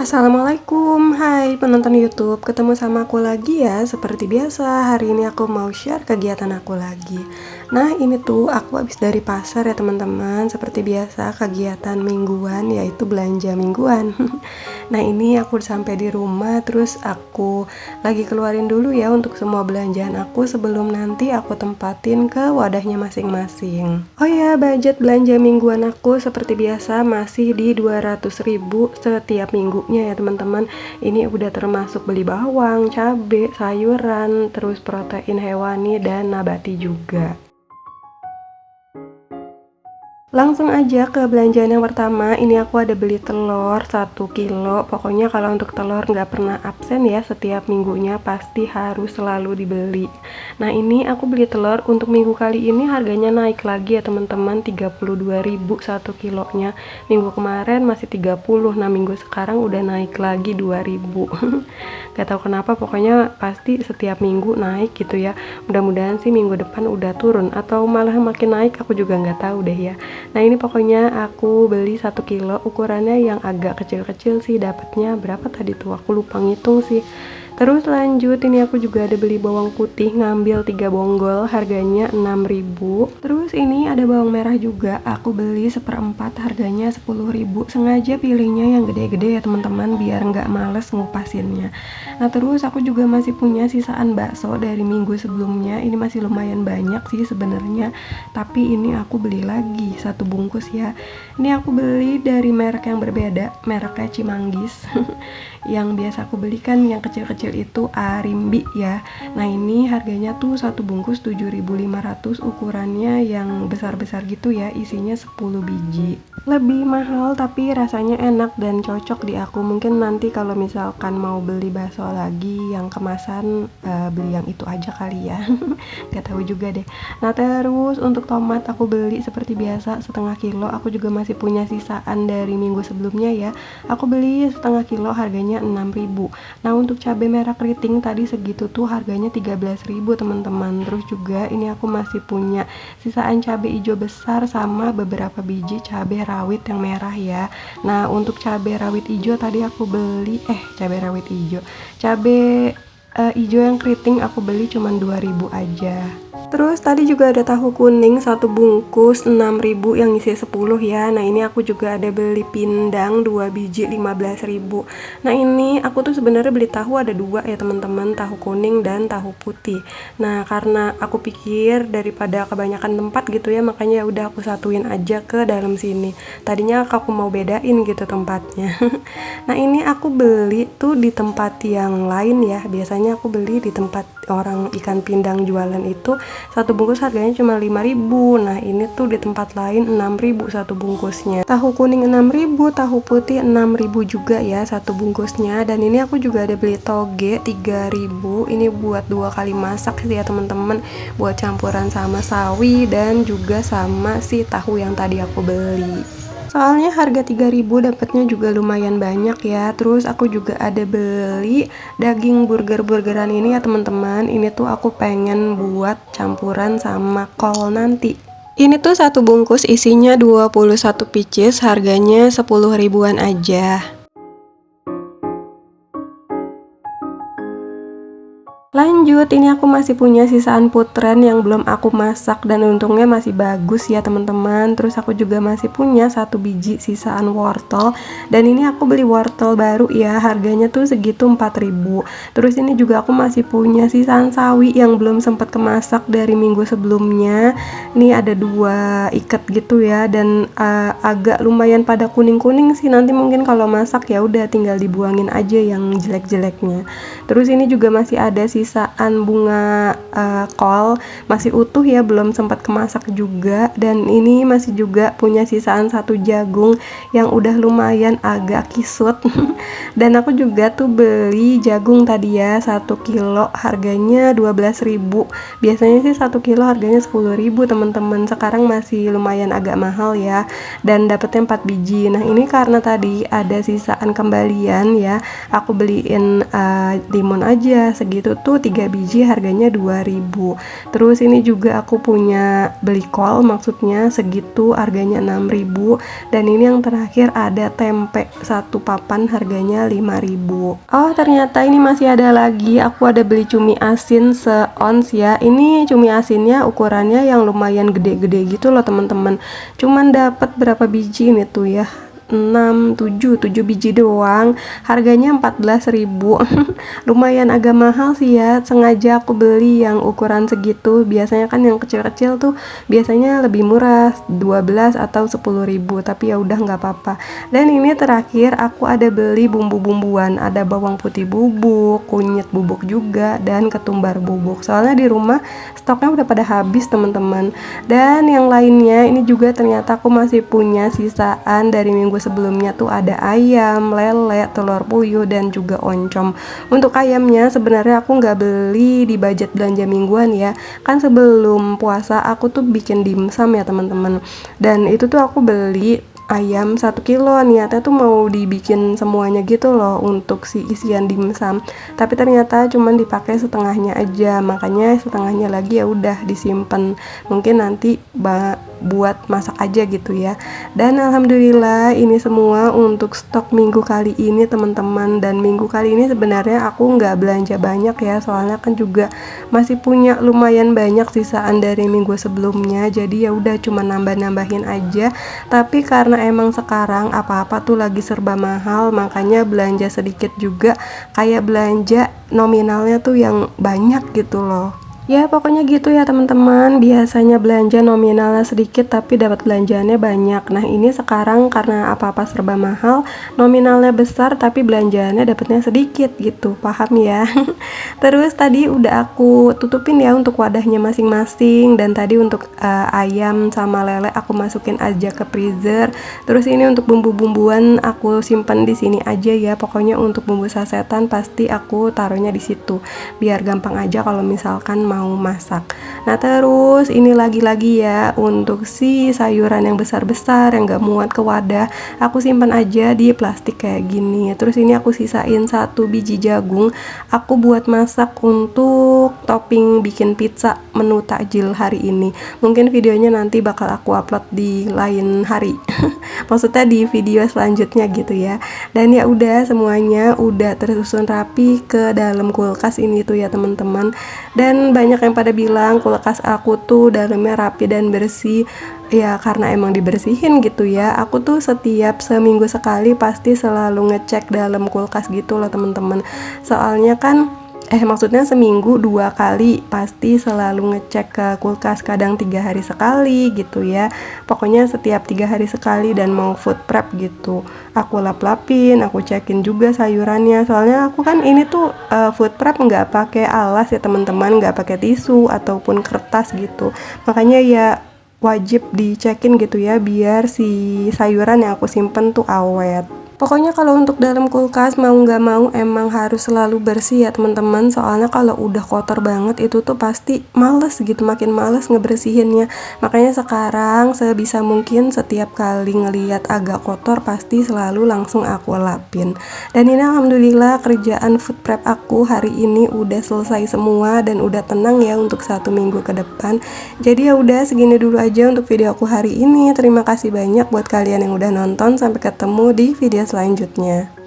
Assalamualaikum, hai penonton YouTube, ketemu sama aku lagi ya. Seperti biasa, hari ini aku mau share kegiatan aku lagi. Nah, ini tuh aku habis dari pasar ya teman-teman. Seperti biasa, kegiatan mingguan yaitu belanja mingguan. Nah, ini aku sampai di rumah, terus aku lagi keluarin dulu ya untuk semua belanjaan aku sebelum nanti aku tempatin ke wadahnya masing-masing. Oh ya, budget belanja mingguan aku seperti biasa masih di 200.000 setiap minggunya ya teman-teman. Ini udah termasuk beli bawang, cabai, sayuran, terus protein hewani dan nabati juga. Langsung aja ke belanjaan yang pertama. Ini aku ada beli telur 1 kilo. Pokoknya kalau untuk telur nggak pernah absen ya, setiap minggunya pasti harus selalu dibeli. Nah, ini aku beli telur untuk minggu kali ini harganya naik lagi ya teman-teman, 32.000 1 kilonya. Minggu kemarin masih 30. Nah, minggu sekarang udah naik lagi 2.000. Gak tahu kenapa, pokoknya pasti setiap minggu naik gitu ya. Mudah-mudahan sih minggu depan udah turun atau malah makin naik, aku juga nggak tahu deh ya. Nah, ini pokoknya aku beli 1 kilo, ukurannya yang agak kecil-kecil sih, dapatnya berapa tadi tuh, aku lupa ngitung sih. Terus lanjut, ini aku juga ada beli bawang putih, ngambil 3 bonggol, harganya 6.000. Terus ini ada bawang merah juga, aku beli 1/4, harganya 10.000. Sengaja pilihnya yang gede-gede ya teman-teman, biar nggak males ngupasinnya. Nah, terus aku juga masih punya sisaan bakso dari minggu sebelumnya, ini masih lumayan banyak sih sebenarnya, tapi ini aku beli lagi 1 bungkus ya. Ini aku beli dari merek yang berbeda, mereknya Cimanggis. Yang biasa aku beli kan yang kecil-kecil itu Arimbi ya. Nah, ini harganya tuh 1 bungkus 7.500, ukurannya yang besar-besar gitu ya, isinya 10 biji. Lebih mahal tapi rasanya enak dan cocok di aku. Mungkin nanti kalau misalkan mau beli bakso lagi yang kemasan, beli yang itu aja kali ya. Gak tahu juga deh. Nah, terus untuk tomat aku beli seperti biasa 1/2 kilo. Aku juga masih punya sisaan dari minggu sebelumnya ya. Aku beli 1/2 kilo, harganya 6.000. Nah, untuk cabai merah keriting tadi segitu tuh harganya 13.000 teman-teman. Terus juga ini aku masih punya sisaan cabai hijau besar sama beberapa biji cabai rawit yang merah ya. Nah, untuk cabai rawit hijau tadi aku beli cabai rawit hijau. Cabai hijau yang keriting aku beli cuma 2.000 aja. Terus tadi juga ada tahu kuning 1 bungkus 6.000 yang isi 10 ya. Nah, ini aku juga ada beli pindang 2 biji 15.000. Nah, ini aku tuh sebenarnya beli tahu ada 2 ya teman-teman, tahu kuning dan tahu putih. Nah, karena aku pikir daripada kebanyakan tempat gitu ya, makanya udah aku satuin aja ke dalam sini. Tadinya aku mau bedain gitu tempatnya. Nah, ini aku beli tuh di tempat yang lain ya. Biasanya aku beli di tempat orang ikan pindang jualan itu 1 bungkus harganya cuma 5.000. Nah, ini tuh di tempat lain 6.000 1 bungkusnya. Tahu kuning 6.000, tahu putih 6.000 juga ya 1 bungkusnya. Dan ini aku juga ada beli toge 3.000. Ini buat 2 kali masak sih ya teman-teman, buat campuran sama sawi dan juga sama si tahu yang tadi aku beli. Soalnya harga 3.000 dapatnya juga lumayan banyak ya. Terus aku juga ada beli daging burger-burgeran ini ya teman-teman. Ini tuh aku pengen buat campuran sama kol nanti. Ini tuh 1 bungkus isinya 21 pieces, harganya 10 ribuan aja. Lanjut, ini aku masih punya sisaan putren yang belum aku masak dan untungnya masih bagus ya teman-teman. Terus aku juga masih punya 1 biji sisaan wortel dan ini aku beli wortel baru ya, harganya tuh segitu 4.000. Terus ini juga aku masih punya sisaan sawi yang belum sempat kemasak dari minggu sebelumnya. Ini ada 2 ikat gitu ya dan agak lumayan pada kuning-kuning sih. Nanti mungkin kalau masak ya udah tinggal dibuangin aja yang jelek-jeleknya. Terus ini juga masih ada sisaan bunga kol masih utuh ya, belum sempat kemasak juga. Dan ini masih juga punya sisaan 1 jagung yang udah lumayan agak kisut. Dan aku juga tuh beli jagung tadi ya 1 kilo, harganya 12.000. Biasanya sih 1 kilo harganya 10.000 teman-teman, sekarang masih lumayan agak mahal ya. Dan dapetnya 4 biji. Nah ini karena tadi ada sisaan kembalian ya, aku beliin timun aja segitu tuh 3 biji harganya 2.000. Terus ini juga aku punya beli kol, maksudnya segitu harganya 6.000. Dan ini yang terakhir ada tempe 1 papan harganya 5.000. Oh ternyata ini masih ada lagi, aku ada beli cumi asin seons ya. Ini cumi asinnya ukurannya yang lumayan gede-gede gitu loh teman-teman, cuman dapat berapa biji ini tuh ya, 7 biji doang, harganya 14.000. Lumayan agak mahal sih ya, sengaja aku beli yang ukuran segitu. Biasanya kan yang kecil-kecil tuh biasanya lebih murah, 12 atau 10.000, tapi ya udah nggak apa-apa. Dan ini terakhir aku ada beli bumbu-bumbuan, ada bawang putih bubuk, kunyit bubuk juga, dan ketumbar bubuk. Soalnya di rumah stoknya udah pada habis teman-teman. Dan yang lainnya ini juga ternyata aku masih punya sisaan dari minggu sebelumnya tuh, ada ayam, lele, telur puyuh, dan juga oncom. Untuk ayamnya sebenarnya aku nggak beli di budget belanja mingguan ya, kan sebelum puasa aku tuh bikin dimsum ya teman-teman, dan itu tuh aku beli ayam 1 kilo, niatnya tuh mau dibikin semuanya gitu loh untuk si isian dimsum, tapi ternyata cuman dipakai setengahnya aja, makanya setengahnya lagi ya udah disimpan, mungkin nanti buat masak aja gitu ya. Dan alhamdulillah ini semua untuk stok minggu kali ini teman-teman. Dan minggu kali ini sebenarnya aku nggak belanja banyak ya, soalnya kan juga masih punya lumayan banyak sisaan dari minggu sebelumnya, jadi ya udah cuma nambah-nambahin aja. Tapi karena emang sekarang apa-apa tuh lagi serba mahal, makanya belanja sedikit juga kayak belanja nominalnya tuh yang banyak gitu loh. Ya pokoknya gitu ya teman-teman, biasanya belanja nominalnya sedikit tapi dapat belanjaannya banyak. Nah ini sekarang karena apa-apa serba mahal, nominalnya besar tapi belanjaannya dapatnya sedikit gitu, paham ya? Terus tadi udah aku tutupin ya untuk wadahnya masing-masing, dan tadi untuk ayam sama lele aku masukin aja ke freezer. Terus ini untuk bumbu-bumbuan aku simpan di sini aja ya, pokoknya untuk bumbu sasetan pasti aku taruhnya di situ biar gampang aja kalau misalkan mau masak. Nah terus ini lagi-lagi ya, untuk si sayuran yang besar-besar yang gak muat ke wadah, aku simpan aja di plastik kayak gini. Terus ini aku sisain 1 biji jagung, aku buat masak untuk topping bikin pizza menu takjil hari ini. Mungkin videonya nanti bakal aku upload di lain hari. Maksudnya di video selanjutnya gitu ya. Dan ya udah, semuanya udah tersusun rapi ke dalam kulkas ini tuh ya teman-teman. Dan banyak yang pada bilang kulkas aku tuh dalamnya rapi dan bersih. Ya karena emang dibersihin gitu ya. Aku tuh setiap seminggu sekali pasti selalu ngecek dalam kulkas gitu loh teman-teman. Soalnya kan maksudnya seminggu 2 kali pasti selalu ngecek ke kulkas, kadang 3 hari sekali gitu ya. Pokoknya setiap 3 hari sekali, dan mau food prep gitu aku lap-lapin, aku cekin juga sayurannya. Soalnya aku kan ini tuh food prep nggak pakai alas ya teman-teman, nggak pakai tisu ataupun kertas gitu. Makanya ya wajib dicekin gitu ya, biar si sayuran yang aku simpen tuh awet. Pokoknya kalau untuk dalam kulkas mau nggak mau emang harus selalu bersih ya teman-teman, soalnya kalau udah kotor banget itu tuh pasti males gitu, makin males ngebersihinnya. Makanya sekarang sebisa mungkin setiap kali ngeliat agak kotor pasti selalu langsung aku lapin. Dan ini alhamdulillah kerjaan food prep aku hari ini udah selesai semua dan udah tenang ya untuk 1 minggu ke depan. Jadi ya udah segini dulu aja untuk video aku hari ini. Terima kasih banyak buat kalian yang udah nonton, sampai ketemu di video selanjutnya.